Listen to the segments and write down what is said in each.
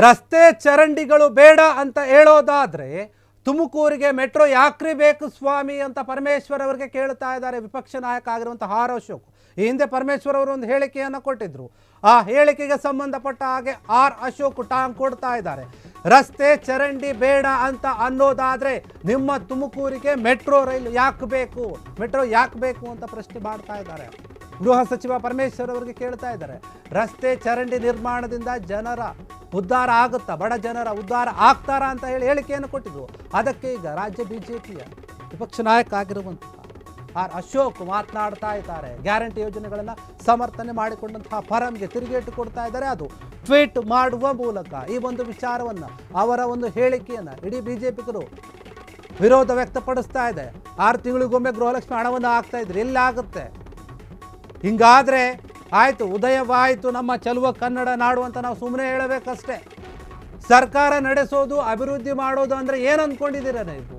ರಸ್ತೆ ಚರಂಡಿಗಳು ಬೇಡ ಅಂತ ಹೇಳೋದಾದ್ರೆ ತುಮಕೂರಿಗೆ ಮೆಟ್ರೋ ಯಾಕ್ರಿ ಬೇಕು ಸ್ವಾಮಿ ಅಂತ ಪರಮೇಶ್ವರ್ ಅವರಿಗೆ ಕೇಳ್ತಾ ಇದ್ದಾರೆ ವಿಪಕ್ಷ ನಾಯಕ ಆಗಿರುವಂತಹ ಆರ್ ಅಶೋಕ್. ಈ ಹಿಂದೆ ಪರಮೇಶ್ವರ್ ಅವರು ಒಂದು ಹೇಳಿಕೆಯನ್ನು ಕೊಟ್ಟಿದ್ರು. ಆ ಹೇಳಿಕೆಗೆ ಸಂಬಂಧಪಟ್ಟ ಹಾಗೆ ಆರ್ ಅಶೋಕ್ ಟಾಂಗ್ ಕೊಡ್ತಾ ಇದ್ದಾರೆ. ರಸ್ತೆ ಚರಂಡಿ ಬೇಡ ಅಂತ ಅನ್ನೋದಾದ್ರೆ ನಿಮ್ಮ ತುಮಕೂರಿಗೆ ಮೆಟ್ರೋ ರೈಲು ಯಾಕೆ ಬೇಕು, ಮೆಟ್ರೋ ಯಾಕೆ ಬೇಕು ಅಂತ ಪ್ರಶ್ನೆ ಮಾಡ್ತಾ ಇದ್ದಾರೆ. ಗೃಹ ಸಚಿವ ಪರಮೇಶ್ವರ್ ಅವರಿಗೆ ಕೇಳ್ತಾ ಇದ್ದಾರೆ, ರಸ್ತೆ ಚರಂಡಿ ನಿರ್ಮಾಣದಿಂದ ಜನರ ಉದ್ಧಾರ ಆಗುತ್ತಾ, ಬಡ ಜನರ ಉದ್ಧಾರ ಆಗ್ತಾರಾ ಅಂತ ಹೇಳಿ ಹೇಳಿಕೆಯನ್ನು ಕೊಟ್ಟಿದ್ರು. ಅದಕ್ಕೆ ಈಗ ರಾಜ್ಯ ಬಿಜೆಪಿಯ ವಿಪಕ್ಷ ನಾಯಕ ಆಗಿರುವಂತಹ ಆರ್ ಅಶೋಕ್ ಮಾತನಾಡ್ತಾ ಇದ್ದಾರೆ. ಗ್ಯಾರಂಟಿ ಯೋಜನೆಗಳನ್ನು ಸಮರ್ಥನೆ ಮಾಡಿಕೊಂಡಂತಹ ಫರಂಗೆ ತಿರುಗೇಟು ಕೊಡ್ತಾ ಇದ್ದಾರೆ. ಅದು ಟ್ವೀಟ್ ಮಾಡುವ ಮೂಲಕ ಈ ಒಂದು ವಿಚಾರವನ್ನು, ಅವರ ಒಂದು ಹೇಳಿಕೆಯನ್ನು ಇಡೀ ಬಿಜೆಪಿಗರು ವಿರೋಧ ವ್ಯಕ್ತಪಡಿಸ್ತಾ ಇದೆ. 6 ತಿಂಗಳಿಗೊಮ್ಮೆ ಗೃಹಲಕ್ಷ್ಮಿ ಹಣವನ್ನು ಹಾಕ್ತಾ ಇದ್ರು, ಎಲ್ಲಾಗುತ್ತೆ? ಹಿಂಗಾದ್ರೆ ಆಯಿತು, ಉದಯವಾಯಿತು ನಮ್ಮ ಚೆಲುವ ಕನ್ನಡ ನಾಡು ಅಂತ ನಾವು ಸುಮ್ಮನೆ ಹೇಳಬೇಕಷ್ಟೇ. ಸರ್ಕಾರ ನಡೆಸೋದು, ಅಭಿವೃದ್ಧಿ ಮಾಡೋದು ಅಂದರೆ ಏನು ಅಂದ್ಕೊಂಡಿದ್ದೀರ ನೀವು?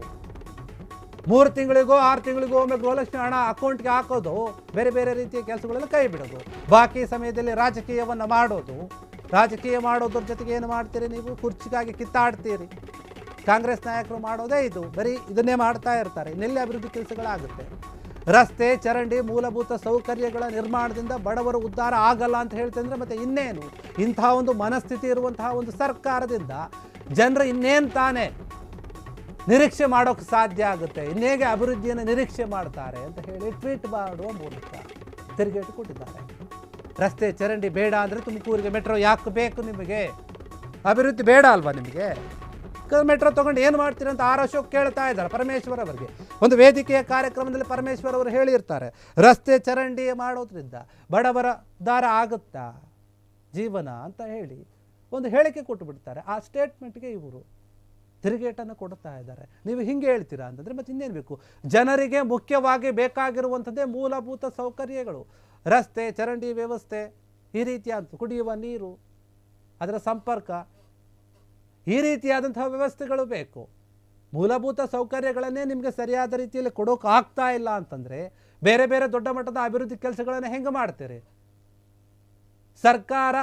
3 ತಿಂಗಳಿಗೋ 6 ತಿಂಗಳಿಗೋ ಒಮ್ಮೆ ಗೃಹಲಕ್ಷ್ಮಿ ಹಣ ಅಕೌಂಟ್ಗೆ ಹಾಕೋದು, ಬೇರೆ ಬೇರೆ ರೀತಿಯ ಕೆಲಸಗಳೆಲ್ಲ ಕೈ ಬಿಡೋದು, ಬಾಕಿ ಸಮಯದಲ್ಲಿ ರಾಜಕೀಯವನ್ನು ಮಾಡೋದು. ರಾಜಕೀಯ ಮಾಡೋದ್ರ ಜೊತೆಗೆ ಏನು ಮಾಡ್ತೀರಿ ನೀವು? ಕುರ್ಚಿಗಾಗಿ ಕಿತ್ತಾಡ್ತೀರಿ. ಕಾಂಗ್ರೆಸ್ ನಾಯಕರು ಮಾಡೋದೇ ಇದು, ಬರೀ ಇದನ್ನೇ ಮಾಡ್ತಾ ಇರ್ತಾರೆ. ಇನ್ನೆಲ್ಲಿ ಅಭಿವೃದ್ಧಿ ಕೆಲಸಗಳಾಗುತ್ತೆ? ರಸ್ತೆ ಚರಂಡಿ ಮೂಲಭೂತ ಸೌಕರ್ಯಗಳ ನಿರ್ಮಾಣದಿಂದ ಬಡವರು ಉದ್ಧಾರ ಆಗಲ್ಲ ಅಂತ ಹೇಳ್ತಂದ್ರೆ ಮತ್ತೆ ಇನ್ನೇನು? ಇಂಥ ಒಂದು ಮನಸ್ಥಿತಿ ಇರುವಂತಹ ಒಂದು ಸರ್ಕಾರದಿಂದ ಜನರು ಇನ್ನೇನು ತಾನೇ ನಿರೀಕ್ಷೆ ಮಾಡೋಕ್ಕೆ ಸಾಧ್ಯ ಆಗುತ್ತೆ? ಇನ್ನೇಗೆ ಅಭಿವೃದ್ಧಿಯನ್ನು ನಿರೀಕ್ಷೆ ಮಾಡ್ತಾರೆ ಅಂತ ಹೇಳಿ ಟ್ವೀಟ್ ಮಾಡುವ ಮೂಲಕ ತಿರುಗೇಟು ಕೊಟ್ಟಿದ್ದಾರೆ. ರಸ್ತೆ ಚರಂಡಿ ಬೇಡ ಅಂದರೆ ತುಮಕೂರಿಗೆ ಮೆಟ್ರೋ ಯಾಕೆ ಬೇಕು ನಿಮಗೆ? ಅಭಿವೃದ್ಧಿ ಬೇಡ ಅಲ್ವಾ ನಿಮಗೆ? ಮೆಟ್ರೋ ತೊಗೊಂಡು ಏನು ಮಾಡ್ತೀರಿ ಅಂತ ಆರ್ ಅಶೋಕ್ ಕೇಳ್ತಾ ಇದ್ದಾರೆ ಪರಮೇಶ್ವರ್ ಅವರಿಗೆ. ಒಂದು ವೇದಿಕೆಯ ಕಾರ್ಯಕ್ರಮದಲ್ಲಿ ಪರಮೇಶ್ವರ್ ಅವರು ಹೇಳಿರ್ತಾರೆ, ರಸ್ತೆ ಚರಂಡಿ ಮಾಡೋದ್ರಿಂದ ಬಡವರ ಉದ್ಧಾರ ಆಗುತ್ತಾ ಜೀವನ ಅಂತ ಹೇಳಿ ಒಂದು ಹೇಳಿಕೆ ಕೊಟ್ಟು ಬಿಡ್ತಾರೆ. ಆ ಸ್ಟೇಟ್ಮೆಂಟ್ಗೆ ಇವರು ತಿರುಗೇಟನ್ನು ಕೊಡ್ತಾ ಇದ್ದಾರೆ. ನೀವು ಹಿಂಗೆ ಹೇಳ್ತೀರಾ ಅಂತಂದರೆ ಮತ್ತೆ ಇನ್ನೇನು ಬೇಕು? ಜನರಿಗೆ ಮುಖ್ಯವಾಗಿ ಬೇಕಾಗಿರುವಂಥದ್ದೇ ಮೂಲಭೂತ ಸೌಕರ್ಯಗಳು, ರಸ್ತೆ ಚರಂಡಿ ವ್ಯವಸ್ಥೆ, ಈ ರೀತಿಯಾದ ಕುಡಿಯುವ ನೀರು, ಅದರ ಸಂಪರ್ಕ, ಈ ರೀತಿಯಾದಂತಹ ವ್ಯವಸ್ಥೆಗಳು ಬೇಕು. ಮೂಲಭೂತ ಸೌಕರ್ಯಗಳನ್ನೇ ನಿಮಗೆ ಸರಿಯಾದ ರೀತಿಯಲ್ಲಿ ಕೊಡೋಕೆ ಆಗ್ತಾ ಇಲ್ಲ ಅಂತಂದರೆ ಬೇರೆ ಬೇರೆ ದೊಡ್ಡ ಮಟ್ಟದ ಅಭಿವೃದ್ಧಿ ಕೆಲಸಗಳನ್ನು ಹೆಂಗೆ ಮಾಡ್ತೀರಿ? ಸರ್ಕಾರ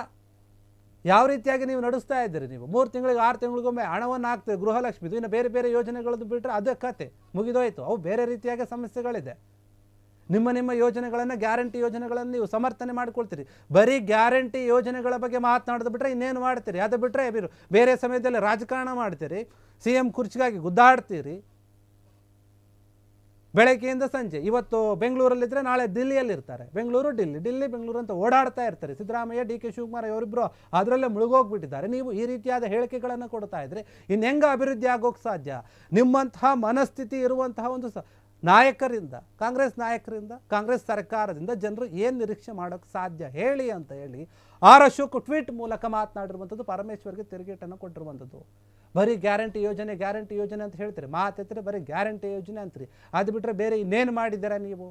ಯಾವ ರೀತಿಯಾಗಿ ನೀವು ನಡೆಸ್ತಾ ಇದ್ದೀರಿ? ನೀವು 3 ತಿಂಗಳಿಗೆ 6 ತಿಂಗಳಿಗೊಮ್ಮೆ ಹಣವನ್ನು ಹಾಕ್ತೀರಿ ಗೃಹಲಕ್ಷ್ಮಿದು. ಇನ್ನು ಬೇರೆ ಬೇರೆ ಯೋಜನೆಗಳದ್ದು ಬಿಟ್ಟರೆ ಅದೇ ಕತೆ ಮುಗಿದೋಯ್ತು. ಅವು ಬೇರೆ ರೀತಿಯಾಗಿ ಸಮಸ್ಯೆಗಳಿದೆ. ನಿಮ್ಮ ಯೋಜನೆಗಳನ್ನು, ಗ್ಯಾರಂಟಿ ಯೋಜನೆಗಳನ್ನು ನೀವು ಸಮರ್ಥನೆ ಮಾಡ್ಕೊಳ್ತೀರಿ. ಬರೀ ಗ್ಯಾರಂಟಿ ಯೋಜನೆಗಳ ಬಗ್ಗೆ ಮಾತನಾಡೋದು ಬಿಟ್ಟರೆ ಇನ್ನೇನು ಮಾಡ್ತೀರಿ? ಅದು ಬಿಟ್ಟರೆ ಬೇರೆ ಸಮಯದಲ್ಲಿ ರಾಜಕಾರಣ ಮಾಡ್ತೀರಿ, CM ಕುರ್ಚಿಗಾಗಿ ಗುದ್ದಾಡ್ತೀರಿ ಬೆಳಗ್ಗೆಯಿಂದ ಸಂಜೆ. ಇವತ್ತು ಬೆಂಗಳೂರಲ್ಲಿದ್ದರೆ ನಾಳೆ ದಿಲ್ಲಿಯಲ್ಲಿರ್ತಾರೆ. ಬೆಂಗಳೂರು ಡಿಲ್ಲಿ, ಡಿಲ್ಲಿ ಬೆಂಗಳೂರು ಅಂತ ಓಡಾಡ್ತಾ ಇರ್ತಾರೆ. ಸಿದ್ದರಾಮಯ್ಯ, DK ಶಿವಕುಮಾರ್ ಅವರಿಬ್ಬರು ಅದರಲ್ಲೇ ಮುಳುಗೋಗ್ಬಿಟ್ಟಿದ್ದಾರೆ. ನೀವು ಈ ರೀತಿಯಾದ ಹೇಳಿಕೆಗಳನ್ನು ಕೊಡ್ತಾ ಇದ್ರೆ ಇನ್ನು ಹೆಂಗೆ ಅಭಿವೃದ್ಧಿ ಆಗೋಕ್ಕೆ ಸಾಧ್ಯ? ನಿಮ್ಮಂತಹ ಮನಸ್ಥಿತಿ ಇರುವಂತಹ ಒಂದು ನಾಯಕರಿಂದ, ಕಾಂಗ್ರೆಸ್ ನಾಯಕರಿಂದ, ಕಾಂಗ್ರೆಸ್ ಸರ್ಕಾರದಿಂದ ಜನರು ಏನು ನಿರೀಕ್ಷೆ ಮಾಡೋಕ್ಕೆ ಸಾಧ್ಯ ಹೇಳಿ ಅಂತ ಹೇಳಿ ಆರ್ ಅಶೋಕ್ ಟ್ವೀಟ್ ಮೂಲಕ ಮಾತನಾಡಿರುವಂಥದ್ದು. ಪರಮೇಶ್ವರ್ಗೆ ತಿರುಗೇಟನ್ನು ಕೊಟ್ಟಿರುವಂಥದ್ದು. ಬರೀ ಗ್ಯಾರಂಟಿ ಯೋಜನೆ ಗ್ಯಾರಂಟಿ ಯೋಜನೆ ಅಂತ ಹೇಳ್ತೀರಿ, ಮಾತೆತ್ತರೆ ಬರೀ ಗ್ಯಾರಂಟಿ ಯೋಜನೆ ಅಂತೀರಿ. ಅದು ಬಿಟ್ಟರೆ ಬೇರೆ ಇನ್ನೇನು ಮಾಡಿದ್ದೀರಾ ನೀವು?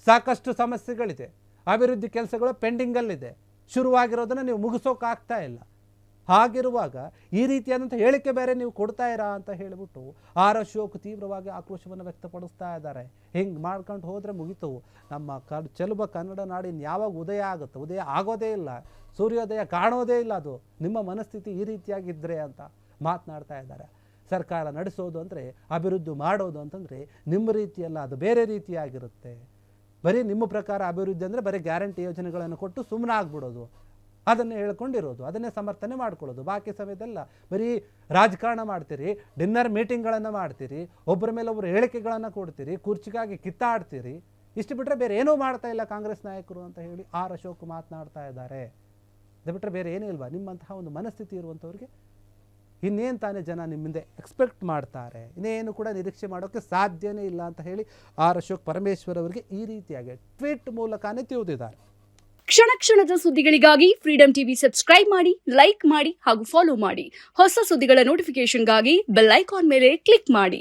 ಸಾಕಷ್ಟು ಸಮಸ್ಯೆಗಳಿದೆ, ಅಭಿವೃದ್ಧಿ ಕೆಲಸಗಳು ಪೆಂಡಿಂಗಲ್ಲಿದೆ, ಶುರುವಾಗಿರೋದನ್ನು ನೀವು ಮುಗಿಸೋಕ್ಕಾಗ್ತಾ ಇಲ್ಲ. ಹಾಗಿರುವಾಗ ಈ ರೀತಿಯಾದಂಥ ಹೇಳಿಕೆ ಬೇರೆ ನೀವು ಕೊಡ್ತಾ ಇರಾ ಅಂತ ಹೇಳಿಬಿಟ್ಟು ಆರ್ ಅಶೋಕ್ ತೀವ್ರವಾಗಿ ಆಕ್ರೋಶವನ್ನು ವ್ಯಕ್ತಪಡಿಸ್ತಾ ಇದ್ದಾರೆ. ಹಿಂಗೆ ಮಾಡ್ಕೊಂಡು ಹೋದರೆ ಮುಗಿತು ನಮ್ಮ ಚೆಲುವ ಕನ್ನಡ ನಾಡಿನ ಯಾವಾಗ ಉದಯ ಆಗುತ್ತೆ? ಉದಯ ಆಗೋದೇ ಇಲ್ಲ, ಸೂರ್ಯೋದಯ ಕಾಣೋದೇ ಇಲ್ಲ. ಅದು ನಿಮ್ಮ ಮನಸ್ಥಿತಿ ಈ ರೀತಿಯಾಗಿದ್ದರೆ ಅಂತ ಮಾತನಾಡ್ತಾ ಇದ್ದಾರೆ. ಸರ್ಕಾರ ನಡೆಸೋದು ಅಂದರೆ, ಅಭಿವೃದ್ಧಿ ಮಾಡೋದು ಅಂತಂದರೆ ನಿಮ್ಮ ರೀತಿಯಲ್ಲ, ಅದು ಬೇರೆ ರೀತಿಯಾಗಿರುತ್ತೆ. ಬರೀ ನಿಮ್ಮ ಪ್ರಕಾರ ಅಭಿವೃದ್ಧಿ ಅಂದರೆ ಬರೀ ಗ್ಯಾರಂಟಿ ಯೋಜನೆಗಳನ್ನು ಕೊಟ್ಟು ಸುಮ್ಮನೆ ಆಗ್ಬಿಡೋದು, ಅದನ್ನೇ ಹೇಳ್ಕೊಂಡಿರೋದು, ಅದನ್ನೇ ಸಮರ್ಥನೆ ಮಾಡ್ಕೊಳ್ಳೋದು. ಬಾಕಿ ಸಮಯದಲ್ಲ ಬರೀ ರಾಜಕಾರಣ ಮಾಡ್ತೀರಿ, ಡಿನ್ನರ್ ಮೀಟಿಂಗ್ಗಳನ್ನು ಮಾಡ್ತೀರಿ, ಒಬ್ಬರ ಮೇಲೆ ಒಬ್ಬರು ಹೇಳಿಕೆಗಳನ್ನು ಕೊಡ್ತೀರಿ, ಕುರ್ಚಿಗಾಗಿ ಕಿತ್ತಾಡ್ತೀರಿ. ಇಷ್ಟು ಬಿಟ್ಟರೆ ಬೇರೆ ಏನೂ ಮಾಡ್ತಾ ಇಲ್ಲ ಕಾಂಗ್ರೆಸ್ ನಾಯಕರು ಅಂತ ಹೇಳಿ ಆರ್ ಅಶೋಕ್ ಮಾತನಾಡ್ತಾ ಇದ್ದಾರೆ. ಅದು ಬಿಟ್ಟರೆ ಬೇರೆ ಏನೂ ಇಲ್ವಾ? ನಿಮ್ಮಂತಹ ಒಂದು ಮನಸ್ಥಿತಿ ಇರುವಂಥವ್ರಿಗೆ ಇನ್ನೇನು ತಾನೇ ಜನ ನಿಮ್ಮಿಂದ ಎಕ್ಸ್ಪೆಕ್ಟ್ ಮಾಡ್ತಾರೆ? ಇನ್ನೇನು ಕೂಡ ನಿರೀಕ್ಷೆ ಮಾಡೋಕ್ಕೆ ಸಾಧ್ಯನೇ ಇಲ್ಲ ಅಂತ ಹೇಳಿ ಆರ್ ಅಶೋಕ್ ಪರಮೇಶ್ವರ್ ಅವರಿಗೆ ಈ ರೀತಿಯಾಗಿ ಟ್ವೀಟ್ ಮೂಲಕನೇ ತಿಳಿದಿದ್ದಾರೆ. ಕ್ಷಣ ಕ್ಷಣದ ಸುದ್ದಿಗಳಿಗಾಗಿ ಫ್ರೀಡಂ ಟಿವಿ ಸಬ್ಸ್ಕ್ರೈಬ್ ಮಾಡಿ, ಲೈಕ್ ಮಾಡಿ ಹಾಗೂ ಫಾಲೋ ಮಾಡಿ. ಹೊಸ ಸುದ್ದಿಗಳ ನೋಟಿಫಿಕೇಶನ್ಗಾಗಿ ಬೆಲ್ ಐಕಾನ್ ಮೇಲೆ ಕ್ಲಿಕ್ ಮಾಡಿ.